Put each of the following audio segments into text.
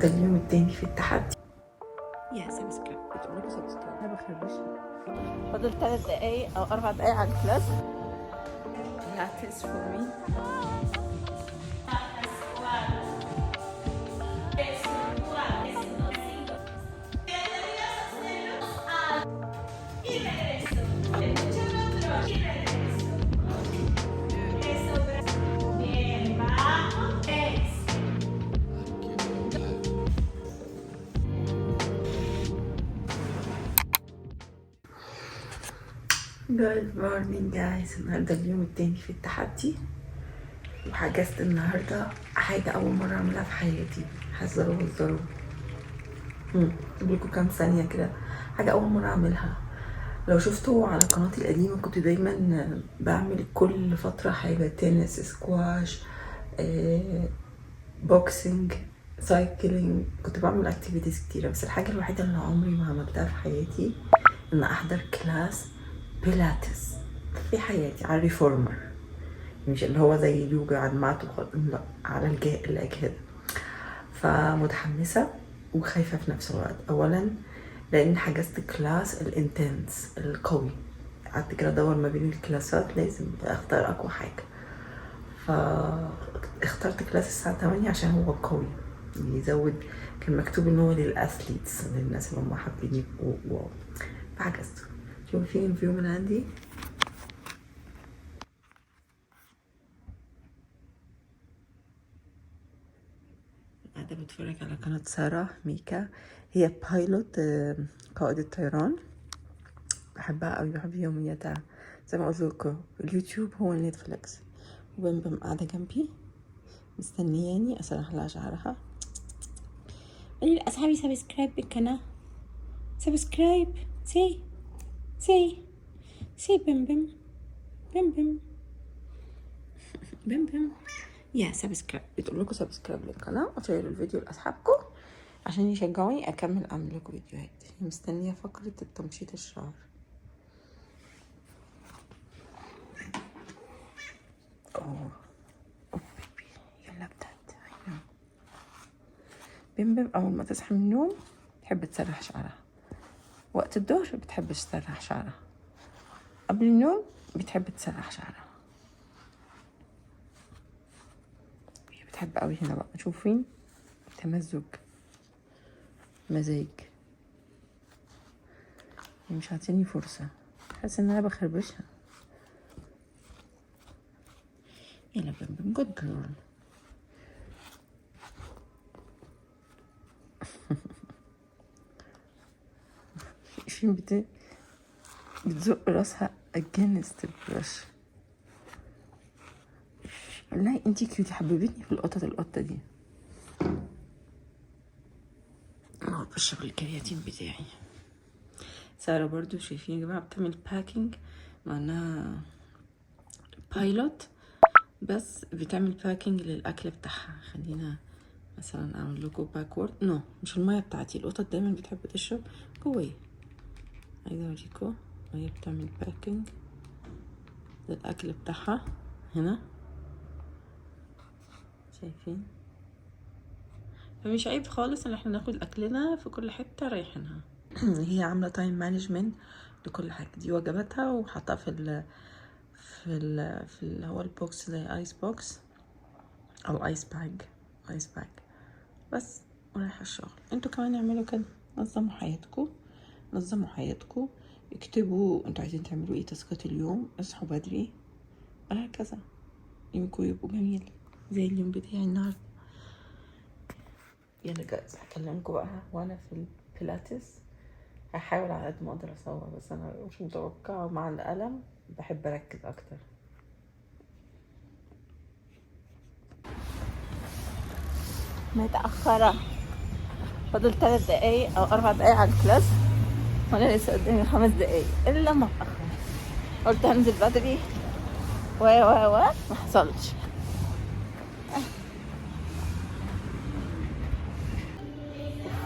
النهارده اليوم التاني في التحدي. يا سبسكرايب، بتعملوا سبسكرايب؟ انا بخربش. فاضل 3 دقايق او 4 دقايق على الكلاس. بيلاتس فور مي. جود مورنينج جايز، النهارده اليوم التاني في التحدي، وحجزت النهارده حاجه اول مره اعملها في حياتي. حذروا هزروا لكم كام ثانيه كده. حاجه اول مره اعملها. لو شفتوا على قناتي القديمه كنت دايما بعمل كل فتره حاجه: تنس، سكواش، بوكسينج، سايكلينج. كنت بعمل اكتيفيتيز كتيره، بس الحاجه الوحيده اللي عمري ما عملتها في حياتي ان احضر كلاس بيلاتس في حياتي على الريفورمر. مش اللي هو زي اليوجا على المات، لا، على الاجهزه. فمتحمسه وخايفه في نفس الوقت. اولا لان حجزت كلاس الانتنس القوي، قعدت كده ادور ما بين الكلاسات، لازم اختار اقوى حاجه. فاخترت كلاس الساعه 8 عشان هو قوي، يزود. كان مكتوب ان هو للاثليتس، للناس اللي هم حابين يبقوا واو. فحجزته. شوفين الفيو من عندي. قاعدة بتفرج على قناة سارة ميكا، هي بايلوت، قائدة طيران. بحبها قوي، بحب يومياتها. زي ما قلت لكم اليوتيوب هو نتفليكس. وبمبم قاعدة جنبي مستنياني اسرح لها شعرها. قولي لاصحابي سبسكرايب بالقناة. سبسكرايب. سي بمبم بمبم بمبم. يا سبسكرايب، بتقول لكم سبسكرايب للقناه وشيروا الفيديو لاصحابكم عشان يشجعوني اكمل اعمل لكم فيديوهات. مستنيه فقره التمشيط الشعر. اوه بيبي يلا بتاعت بمبم. اول ما تصحى من النوم تحب تسرح شعرها، وقت الظهر بتحب تسرح شعرها، قبل النوم بتحب تسرح شعرها. بتحب قوي هنا بقى. شوفين تمزج مزاج. مش عاطيني فرصة، حاسة ان انا بخربشها. يلا بمبم جود جيرل. شين بتزق راسها against البرش. والله انتي كيوتي، حببتني في القطة دي. بشرب الكرياتين بتاعي. سارة برضو شايفين يا جماعة بتعمل باكينج، مع انها بايلوت بس بتعمل باكينج للاكل بتاعها. خلينا مثلا اعمل لكم باكورد. مش المية بتاعتي، القطط دايما بتحب تشرب جوايا. عايزة اوريكم وهي بتعمل باكينج للاكل بتاعها. هنا شايفين؟ فمش عيب خالص ان احنا ناخد اكلنا في كل حته رايحينها. هي عامله تايم مانجمنت لكل حاجه. دي وجباتها وحاطها في اللي هو البوكس، زي ايس بوكس او ايس باج بس، ورايحه الشغل. انتوا كمان اعملوا كده، نظموا حياتكم. اكتبوا انتوا عايزين تعملوا ايه، تاسكات اليوم، اصحوا بدري، وهكذا يومكم يبقوا جميل زي اليوم بتاعي النهارده. يلا جايز، هكلمكم بقى وانا في البيلاتس. هحاول على قد ما اقدر اصور، بس انا مش متوقعه مع القلم، بحب اركز اكتر. متأخرة، فاضل 3 دقايق او 4 دقايق على الكلاس، وانا لسه قدامي 5 دقايق الا ما اتأخر. قلت هنزل بدري ما حصلش.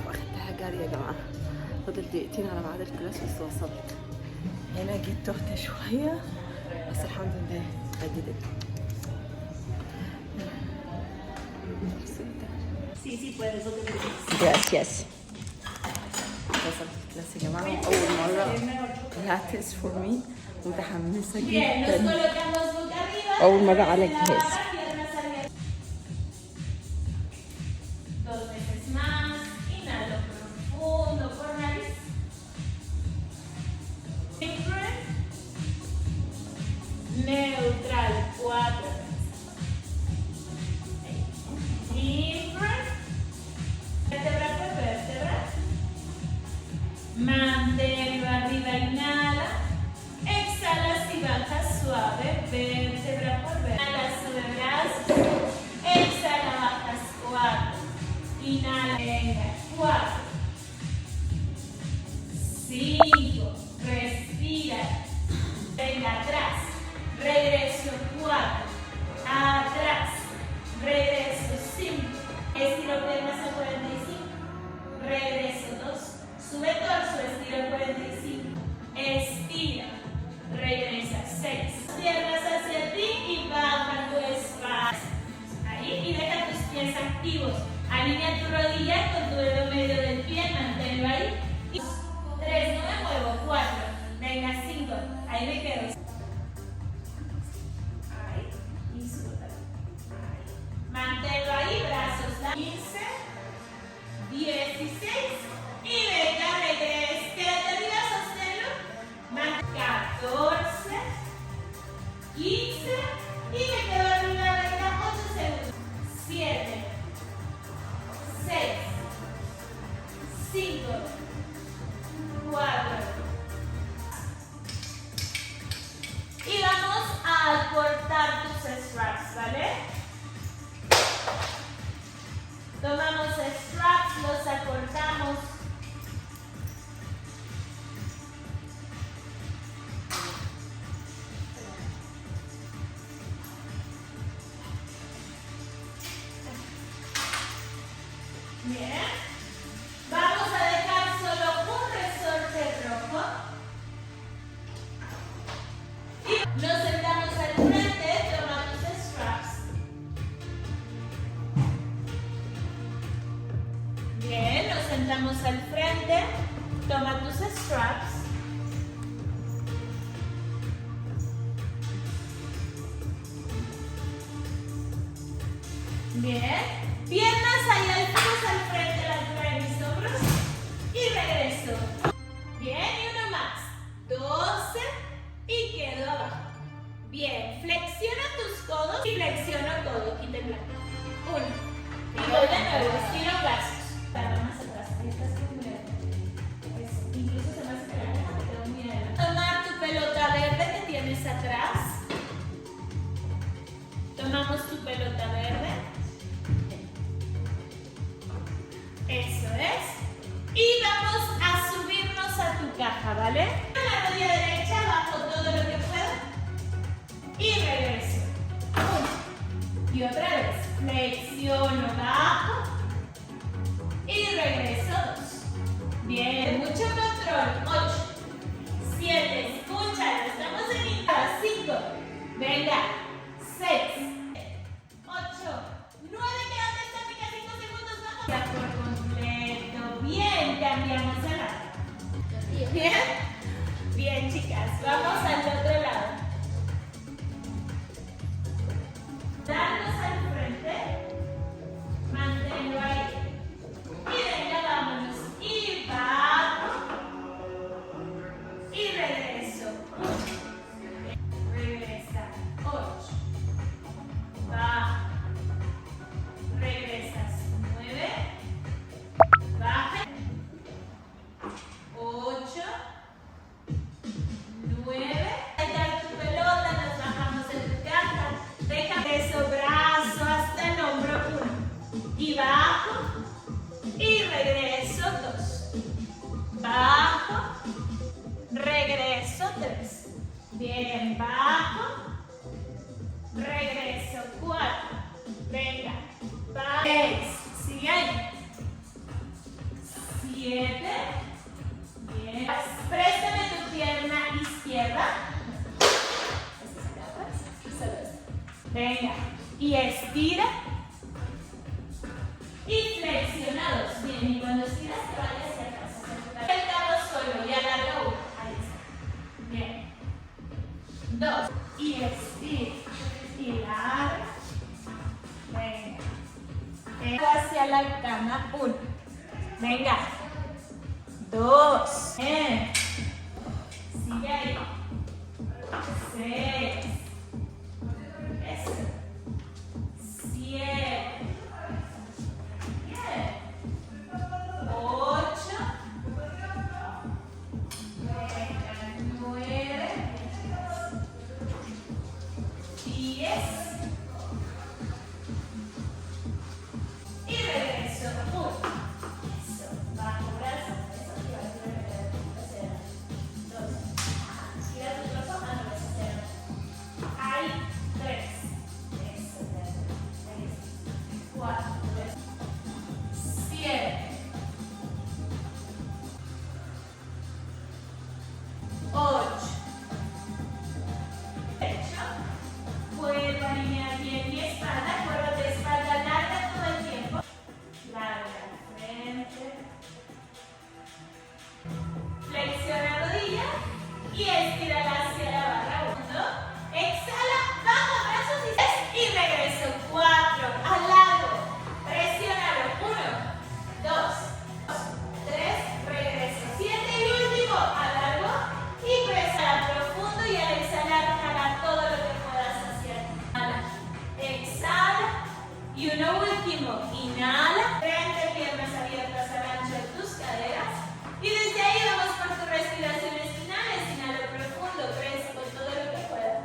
واخدتها جري يا جماعه. فاضل دقيقتين على ميعاد الكلاس بس وصلت. هنا جيت تهت شويه بس الحمد لله عدت. Sí, puedes. Yes, yes. وصلت الكلاس يا جماعة، أول مرة بلاتس فور مي، متحمسة جدا، أول مرة على الجهاز. Neutral, 4. Vértebra por vértebra. Manténlo arriba, inhala. Exhala y baja suave, vértebra por vértebra. Inhala, sube brazos. Exhala, bajas 4. Inhala, venga, 4. 5. Respira. Venga, atrás. Regreso 4. Atrás. Regreso 5. Estiro piernas a 45. Regreso 2. Sube torso, estiro 45. Estira. Regresa 6. Piernas hacia ti y baja tu espalda. Ahí, y deja tus pies activos. Alinea tu rodilla con tu dedo medio del pie, manténlo ahí. 3, no me muevo. 4. Venga, 5. Ahí me quedo. Ahí. Y suelta. Manténlo ahí, brazos. 15, 16. Y venga, regresa. Quédate arriba, sosténlo. 14, 15. Y me quedo arriba, venga, 8 segundos. 7, 6, 5, 4. Y vamos a cortar tus straps, ¿vale? Tomamos straps, los acortamos. Bien. Vamos a dejar solo un resorte rojo. Y nos sentamos al frente, toma tus straps. Bien, nos sentamos al frente, toma tus straps. Bien, piernas ahí alzadas al frente, la altura de mis hombros. Y regreso. Bien, y uno más. 12 y quedo abajo. Bien, flexiona tus codos y flexiono todo. Quita el blanco. 1. Y voy de nuevo, estiro brazos. Más atrás. Estás muy adelante. Incluso se me hace que la caja te quedó muy adelante. Tomar tu pelota verde que tienes atrás. Tomamos tu pelota verde. Eso es. Y vamos a subirnos a tu caja, ¿vale? Con la rodilla derecha, bajo todo lo que pueda. Y regreso. 1. Y otra vez. Flexiono, bajo. Y regreso 2. Bien, mucho control. 8, 7, escúchalo, estamos en intro. 5, venga, 6, 8, 9, quédate estática, 5 segundos, bajo. Ya por completo. Bien, cambiamos el lado. Bien, bien chicas, vamos al otro lado. Darnos al frente, manténlo ahí. Y venga, vámonos. Y bajo. Y regreso. Regresa. 8. Baja. Regresas. 9. Baja. 8. 9. Dejar tu pelota, nos bajamos en tu caja. Deja eso, brazo hasta el hombro. 1. Y bajo. Y regreso 2. Bajo. Regreso 3. Bien, bajo. Regreso 4. Venga. Bajo. 6. Sigue ahí. 7. Bien. Préstame tu pierna izquierda. Venga. Y estira. Y flexionados. Bien. bien. Y cuando estiras, te vayas hacia atrás. El carro solo y alarga uno. Ahí está. Bien. 2. Y estira. Estirar. Venga. Hacia la cama. 1. Venga. 2. Bien. Sigue ahí. 6. Eso. 7. Bien. 8. Venga. 9. 10. Y regreso. 1. Eso. Bajo brazo. Eso. Y ahora gira tu trasera. 2. Gira tu trozo a la trasera. Ahí. 3. Eso. 4. 7. 8. Puedo alinear bien mi espalda, cuerpo de espalda larga todo el tiempo. Larga frente. Flexiona rodilla y estírala hacia la barra. 1. Exhala, bajo brazos y regreso. 4. Alargo. Presiónalo. 1, 2, 3. Regreso. 7 y último. Alargo y presiona profundo y al exhalar jala todo lo que puedas hacia ti. Exhala. Y uno último. Inhala. Frente, piernas abiertas al ancho de tus caderas. Y desde ahí vamos por tus respiraciones finales. Inhalo profundo. Crece con todo lo que puedas.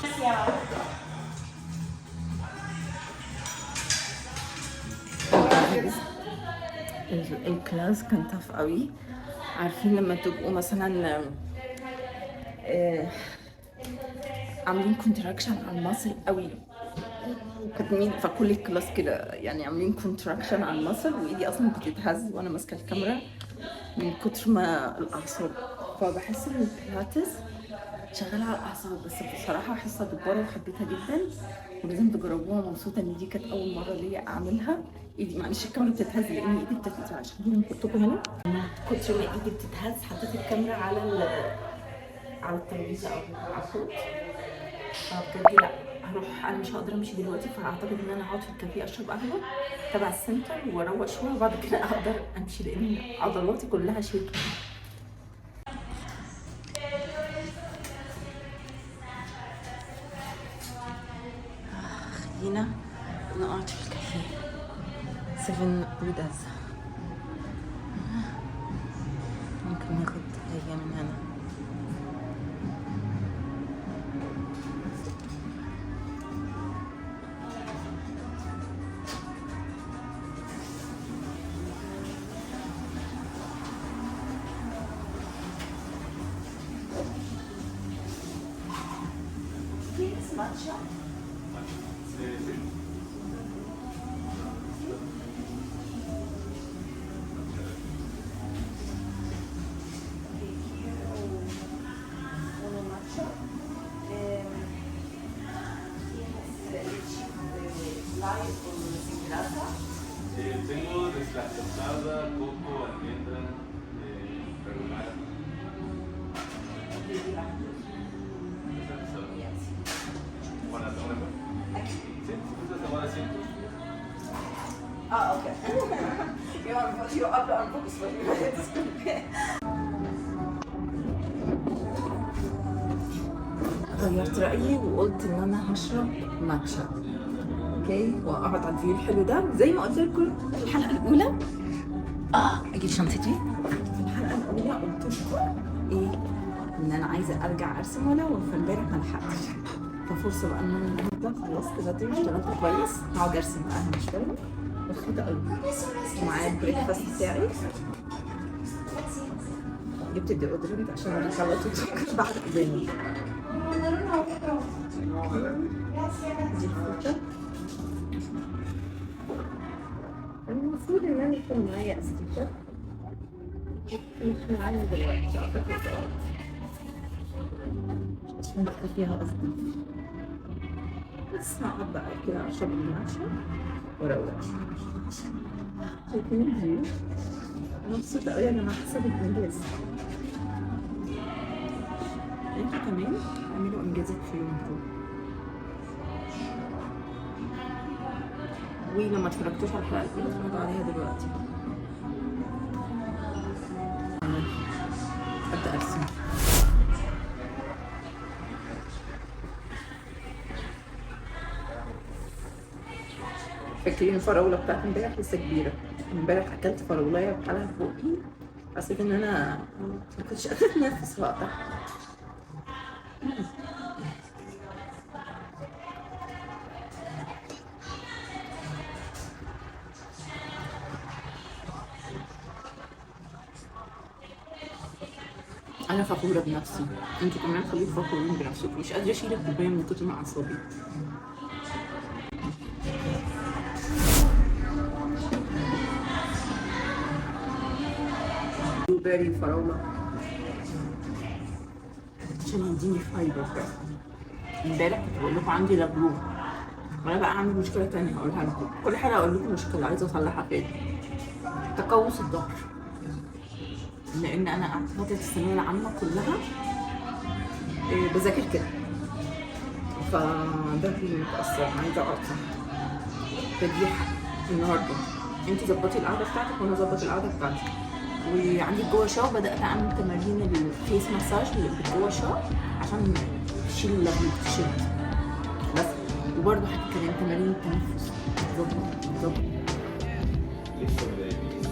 Hacia abajo. الكلاس كان تف قوي. عارفين لما تبقوا مثلا عاملين كونتراكشن على المصل قوي وكاتمين، فكل الكلاس كده يعني عاملين كونتراكشن على المصل، وايدي اصلا بتتهز وانا ماسكه الكاميرا من كتر ما الاعصاب. فبحس ان البيلاتس شغاله على الاعصاب، بس بصراحه حصه جباره وحبيتها جدا ولازم تجربوها. مبسوطه ان دي كانت اول مره ليا اعملها. ايدي معلش الكاميرا بتتهز لان ايدي بتتهز، عشان كده بحطكم هنا. من كتر ما ايدي بتتهز حطيت الكاميرا على الترابيزه او على الحوض. فبجد لا هروح، انا مش هقدر امشي دلوقتي، فاعتقد ان انا هقعد في الكافيه اشرب قهوه تبع السنتر واروق شويه، وبعد كده اقدر امشي لان عضلاتي كلها شيك. خلينا نقعد في الكافيه 7 بوداز. ممكن ناخد حاجه من هنا. Matcha. Tengo deslactosada, coco, almendra, regular. Para la hora. Sí, esa semana sí. Ah, okay. You أبدأ أنفقس غيرت رأيي وقلت إن أنا هشرب ماتشا. اوكي، واقعد على الفيو الحلو ده زي ما قلت لكم في الحلقة الأولى. أجيب شنطتي. في الحلقة الأولى قلت لكم إيه؟ إن أنا عايزة أرجع أرسم ولو، فامبارح ما لحقتش. ففرصة بقى إن أنا النهارده خلاص كده اشتغلت كويس، هقعد أرسم بقى. أنا بشتغل مبسوطة قوي. ومعايا البريكفاست بتاعي. جبت الديودرنت عشان انا خلطت بعد اذاني. دي الفوطة. المفروض ان انا يكون معايا استيكر، مش معايا دلوقتي اعتقد عشان اخفيها قصدي. بس هقعد بقى كده اشرب الماتشا واروق. شايفين الفيو؟ انا مبسوطة قوي يا جماعة، حسب الانجاز. انتوا كمان اعملوا انجازات في يومكم. ولو ما اتفرجتوش على الحلقة الأولى اتفرجوا عليها دلوقتي. أبدأ أرسم. فاكرين الفراولة بتاعت امبارح؟ لسه كبيرة. امبارح أكلت فراولاية بحالها في بوقي، حسيت إن أنا ما كنتش قادرة أتنفس وقتها. أنا فخورة بنفسي، انتوا كمان خليكوا فخورين بنفسكم. مش قادرة أشيل الكوباية من كتر ما أعصابي. بلو بيري وفراولة عشان يديني فايبر. امبارح كنت بقول لكم عندي لغلوب، وأنا بقى عندي مشكلة تانية هقولها لكم. كل حلقة أقول لكم مشكلة عايزة أصلحها فيا. تقوس الظهر، لأن أنا قعدت فترة الثانوية العامة كلها بذاكر كده، فظهري متأثر، عايزة أقطع. فدي النهارده انت ظبطي القعدة بتاعتك وانا ظبط القعدة بتاعتي. وعندي جوه شو بدأت أعمل تمارين الفيس مساج اللي جوه شو عشان تشيل اللغم تشد بس. وبرضه حتى كمان تمارين التنفس ظبط. لسه بداية.